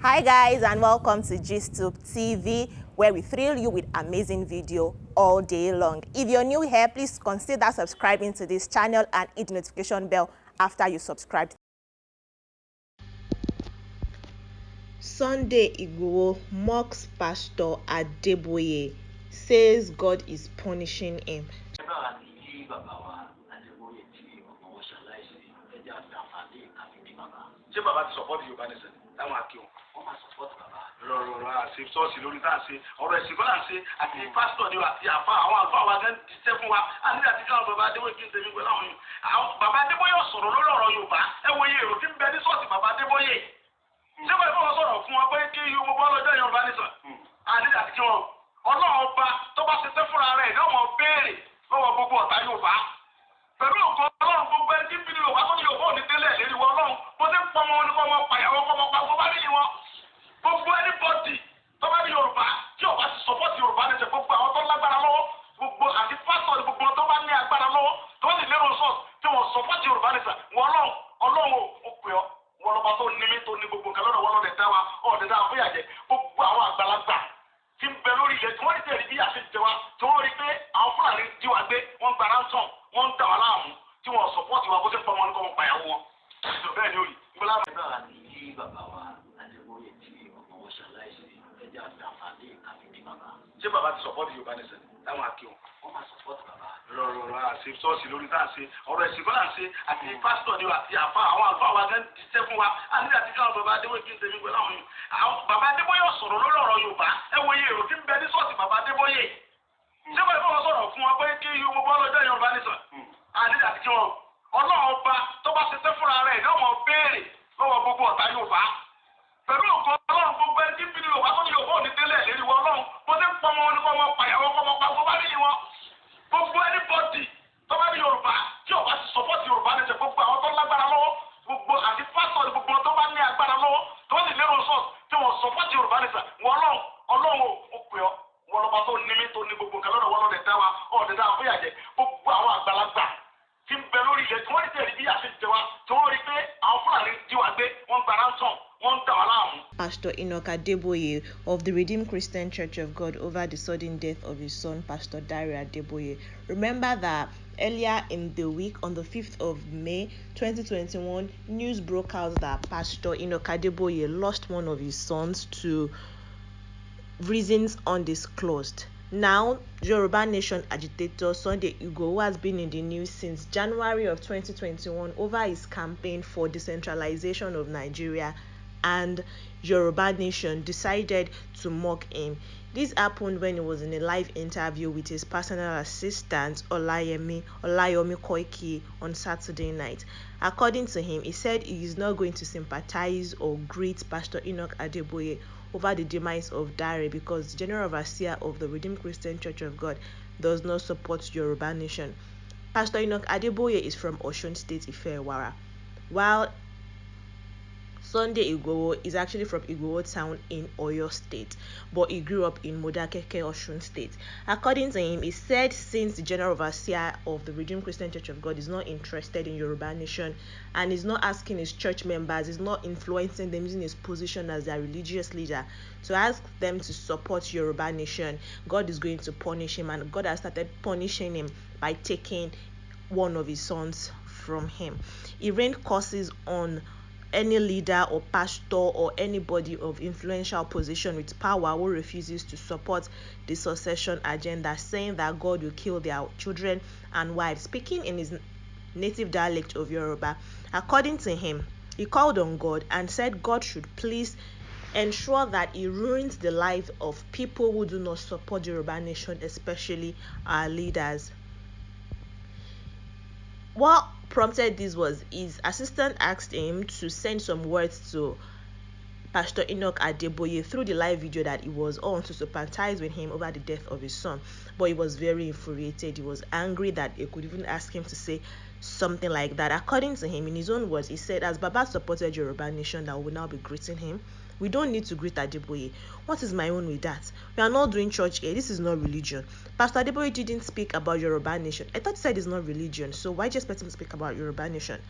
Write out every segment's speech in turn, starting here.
Hi guys, and welcome to GISTUBE TV, where we thrill you with amazing video all day long. If you're new here, please consider subscribing to this channel and hit the notification bell after you subscribe. Sunday IGBOHO mocks Pastor ADEBOYE, says God is punishing him. Àṣẹ ṣọ́ọ̀ṣì lórí tá à ń ṣe ọ̀rọ̀ ẹ̀sìn kọ́ là ń ṣe àti pásítọ̀ ni àti àfa àwọn àlùfáà wa gan ti ṣẹ́ fún wa àti àti káwọn bàbá Adébóyè kí n tẹ̀lé pẹ̀lú àwọn yìí àwọn bàbá Adébóyè sọ̀rọ̀ lórí ọ̀rọ̀ Yorùbá ẹ wo iye èrò tí ń bẹ ní ṣọ́ọ̀ṣì bàbá Adébóyè ṣé wọ́n ìfọwọ́ sọ̀rọ̀ fún wọn pé kí Yorùbá bọ́ lọ́jọ́ Yorùbá nìsan àti àti kí wọn Ọlọ́run ọba tó bá ṣe ṣẹ́ fúnra rẹ̀ yóò mọ̀ béèrè lọ́wọ́ gbogbo ọ̀tá Yorùbá pẹ̀lú nǹkan Ọlọ́run gbogbo ẹni tí ń bí Yorùbá tó ní Yorùbá ò ní tẹ́lẹ̀ lérí wọn Ọlọ́run bó ṣe ń pọmọ wọn ní kọ́mọ pàyàwó kọ́mọ pa gbogbo bá níyì wọn gbogbo anybody tó bá ní Yorùbá tí ọba ti support Yorùbá ní ṣe gbogbo àwọn tó lágbára lọ́wọ́ gbogbo àti pásítọ̀ ní gbogbo tó bá ní agbára lọ́wọ́ tó bá sì lérò sọ́ọ̀sì tí wọ́n support Yorùbá ní ṣe wọ́n Ọlọ́run ó pè ọ́ wọ́n lọ́ba tó ní mí tó ní gbogbo nǹkan lọ́dọ̀ wọ́n lọ́dẹ̀ dá wa ọ̀dẹ̀ dá fún ìyàjẹ́ gbogbo àwọn àgbàlagbà tí ń bẹ lórí ilẹ̀ tí wọ́n rí tẹ̀lé bí àṣẹ jẹ wa tí wọ́n rí pé àwọn Fúlàní jí wa gbé wọ́n gba ransom wọ́n ń dà wá láàmú tí wọ́n support wa bó ṣe ń pọ̀ wọn ní kọ́ wọn pàyàwó wọn bẹ́ẹ̀ ni ó rí ìgbọ́lá ṣé bàbá ti sọ̀pọ̀tì Yorùbá nìsan táwọn akéwọ̀n wọ́n máa sọ̀pọ̀tì bàbá rọrùn àṣẹ ṣọ́ọ̀ṣì lórí tá à ń ṣe ọ̀rọ̀ ẹ̀sìn kọ́ là ń ṣe àti pásítọ̀ ni àti àfa àwọn àlùfáà wa gan ti ṣẹ́ fún wa àti àti káwọn bàbá Adébóyè kí n tẹ̀lé pẹ̀lú àwọn yìí àwọn bàbá Adébóyè sọ̀rọ̀ lórí ọ̀rọ̀ Yorùbá ẹ wo iye èrò tí ń bẹ ní ṣọ́ọ̀ṣì bàbá Adébóyè ṣé wọ́n ìfọwọ́ sọ̀rọ̀ fún wọn pé kí Yorùbá bọ́ lọ́jọ́ Yorùbá nìsan àti àti kí wọn Ọlọ́run ọba tó bá ṣe ṣẹ́ fúnra rẹ̀ yóò mọ̀ béèrè lọ́wọ́ gbogbo ọ̀tá Yorùbá pẹ̀lú nǹkan Ọlọ́run gbogbo ẹni tí ń bí Yorùbá tó ní Yorùbá ò ní tẹ́lẹ̀ lérí wọn Ọlọ́run bó ṣe ń pọmọ wọn ní kọ́mọ pàyàwó kọ́mọ pa gbogbo bá níyì wọn gbogbo anybody tó bá ní Yorùbá tí ọba ti support Yorùbá ní ṣe gbogbo àwọn tó lágbára lọ́wọ́ gbogbo àti pásítọ̀ ní gbogbo tó bá ní agbára lọ́wọ́ tó bá sì lérò sọ́ọ̀sì tí wọ́n support Yorùbá ní ṣe wọ́n Ọlọ́run ó pè ọ́ wọ́n lọ́ba tó ní mí tó ní gbogbo nǹkan lọ́dọ̀ wọ́n lọ́dẹ̀ dá wa ọ̀dẹ̀ dá fún ìyàjẹ́ gbogbo àwọn àgbàlagbà tí ń bẹ lórí ilẹ̀ tí wọ́n rí tẹ̀lé bí àṣẹ jẹ wa tí wọ́n rí pé àwọn Fúlàní jí wa gbé wọ́n gba ransom wọ́n ń dà wá láàmú. Pastor Enoch Adeboye of the Redeemed Christian Church of God over the sudden death of his son, Pastor Dare Adeboye. Remember that earlier in the week, on the 5th of May 2021, news broke out that Pastor Enoch Adeboye lost one of his sons to reasons undisclosed. Now, Yoruba Nation agitator Sunday IGBOHO, who has been in the news since January of 2021 over his campaign for decentralization of Nigeria and Yoruba Nation, decided to mock him. This happened when he was in a live interview with his personal assistant Olayomi Koiki on Saturday night. According to him, he said he is not going to sympathize or greet Pastor Enoch Adeboye over the demise of Dare because the General Overseer of the Redeemed Christian Church of God does not support Yoruba Nation. Pastor Enoch Adeboye is from Osun State, Ifewara, while Sunday IGBOHO is actually from Igboho town in Oyo State, but he grew up in Modakeke, Osun State. According to him, he said since the General Overseer of the Redeemed Christian Church of God is not interested in Yoruba Nation and is not asking his church members, is not influencing them using his position as their religious leader to ask them to support Yoruba Nation, God is going to punish him, and God has started punishing him by taking one of his sons from him. He rained curses on any leader or pastor or anybody of influential position with power who refuses to support the succession agenda, saying that God will kill their children and wives. Speaking in his native dialect of Yoruba, according to him, he called on God and said God should please ensure that he ruins the lives of people who do not support Yoruba Nation, especially our leaders. What prompted this was his assistant asked him to send some words to Pastor Enoch Adeboye through the live video that he was on to sympathize with him over the death of his son. But he was very infuriated. He was angry that they could even ask him to say something like that. According to him, in his own words, he said, as Baba supported Yoruba Nation, that will now be greeting him. We don't need to greet Adeboye. What is my own with that? We are not doing church here. This is not religion. Pastor Adeboye didn't speak about Yoruba Nation. I thought he said it's not religion. So why just let him speak about Yoruba Nation?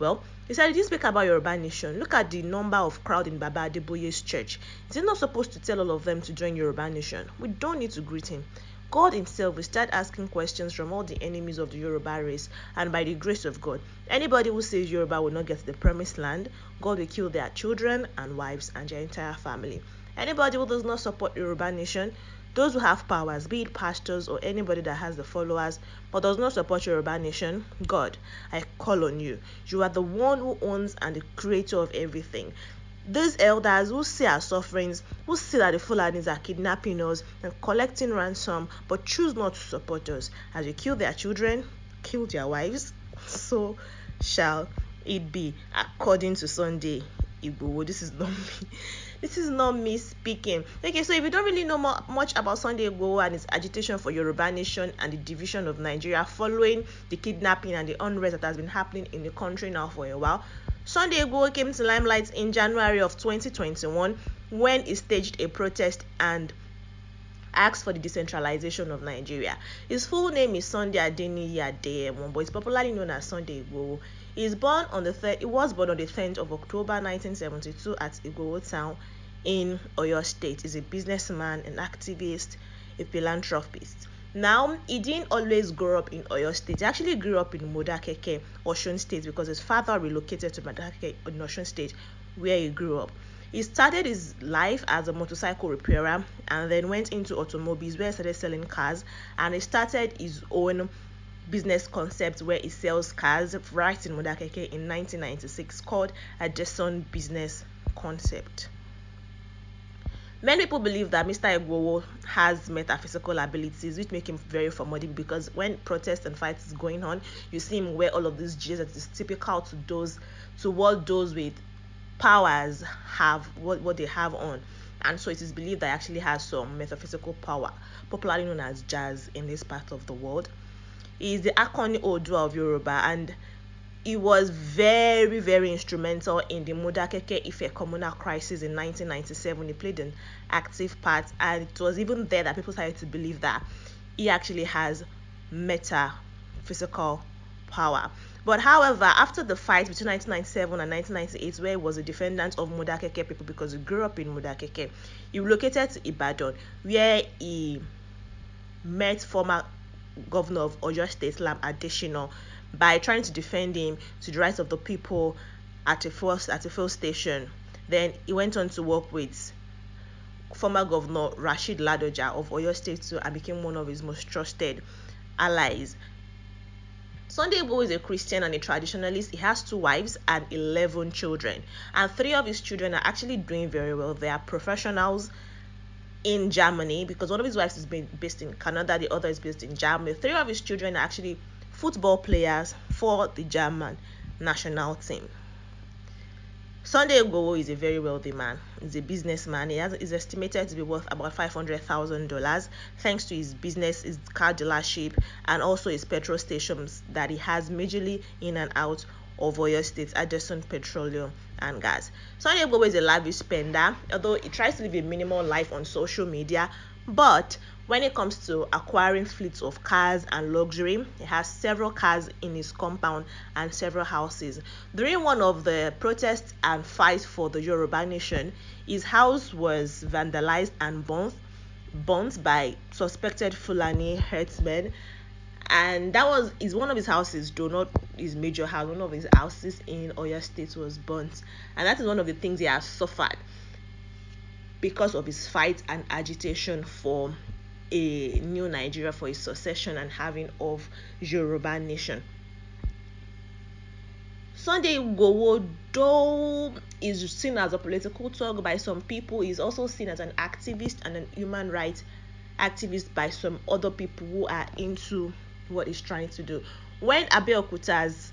Well, he said, he didn't speak about Yoruba Nation. Look at the number of crowd in Baba Adeboye's church. Is he not supposed to tell all of them to join Yoruba Nation? We don't need to greet him. God himself will start asking questions from all the enemies of the Yoruba race, and by the grace of God, anybody who says Yoruba will not get to the promised land, God will kill their children and wives and their entire family. Anybody who does not support Yoruba Nation, those who have powers, be it pastors or anybody that has the followers, but does not support Yoruba Nation, God, I call on you. You are the one who owns and the creator of everything. These elders who see our sufferings, who see that the Fulanis are kidnapping us and collecting ransom, but choose not to support us, as you kill their children, kill their wives, so shall it be, according to Sunday IGBOHO. This is not me. This is not me speaking. Okay, so if you don't really know much about Sunday IGBOHO and his agitation for Yoruba Nation and the division of Nigeria following the kidnapping and the unrest that has been happening in the country now for a while, Sunday IGBOHO came to limelight in January of 2021 when he staged a protest and asked for the decentralization of Nigeria. His full name is Sunday Adeniyi Adeyemo, but he's popularly known as Sunday IGBOHO. He was born on the 10th of October 1972 at IGBOHO Town in Oyo State. He's a businessman, an activist, a philanthropist. Now, he didn't always grow up in Oyo State. He actually grew up in Modakeke, Osun State, because his father relocated to Modakeke in Osun State, where he grew up. He started his life as a motorcycle repairer and then went into automobiles where he started selling cars, and he started his own business concept where he sells cars right in Modakeke in 1996 called Adesson Business Concept. Many people believe that Mr. IGBOHO has metaphysical abilities, which make him very formidable, because when protests and fights is going on, you see him wear all of these gears that is typical to what those with powers have, what they have on. And so it is believed that he actually has some metaphysical power, popularly known as jazz in this part of the world. He is the Akoni Odua of Yoruba, and he was very, very instrumental in the Modakeke Ife communal crisis in 1997. He played an active part, and it was even there that people started to believe that he actually has metaphysical power. But however, after the fight between 1997 and 1998, where he was a defendant of Modakeke people because he grew up in Modakeke, he relocated to Ibadan, where he met former governor of Oyo State, Lam Adesina, by trying to defend him to the rights of the people at a fuel station. Then he went on to work with former governor Rashid Ladoja of Oyo State too, and became one of his most trusted allies. Sunday IGBOHO is a Christian and a traditionalist. He has 2 wives and 11 children, and 3 of his children are actually doing very well. They are professionals in Germany, because one of his wives is based in Canada, the other is based in Germany. 3 of his children are actually football players for the German national team. Sunday IGBOHO is a very wealthy man. He's a businessman. He's estimated to be worth about $500,000 thanks to his business, his car dealership, and also his petrol stations that he has majorly in and out of Oyo State, Adesson Petroleum and Gas. Sunday IGBOHO is a lavish spender, although he tries to live a minimal life on social media. But when it comes to acquiring fleets of cars and luxury, he has several cars in his compound and several houses. During one of the protests and fights for the Yoruba Nation, his house was vandalized and burnt by suspected Fulani herdsmen. And that is one of his houses, though not his major house. One of his houses in Oyo State was burnt, and that is one of the things he has suffered because of his fight and agitation for a new Nigeria, for his succession and having of Yoruba Nation. Sunday IGBOHO, though is seen as a political thug by some people, is also seen as an activist and a human rights activist by some other people who are into what he's trying to do. When Abeokuta's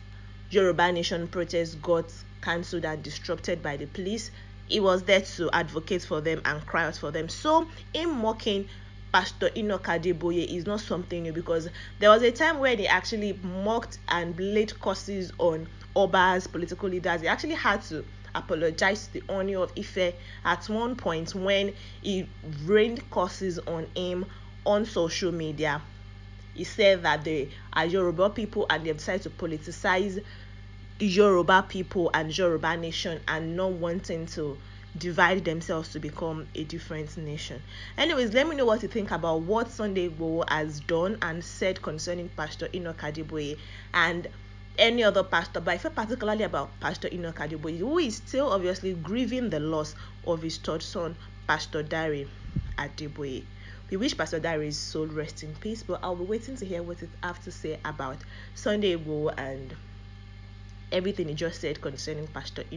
Yoruba Nation protest got cancelled and disrupted by the police, he was there to advocate for them and cry out for them. So him mocking Pastor Enoch Adeboye is not something new, because there was a time where they actually mocked and laid curses on Oba's political leaders. He actually had to apologize to the Oni of Ife at one point when he rained curses on him on social media. He said that they are Yoruba people and they have decided to politicize Yoruba people and Yoruba nation and not wanting to divide themselves to become a different nation. Anyways, let me know what you think about what Sunday IGBOHO has done and said concerning Pastor Enoch Adeboye and any other pastor, but I feel particularly about Pastor Enoch Adeboye, who is still obviously grieving the loss of his third son, Pastor Dare Adeboye. We wish Pastor Dare's soul rest in peace, but I'll be waiting to hear what you have to say about Sunday IGBOHO and everything he just said concerning Pastor Enoch.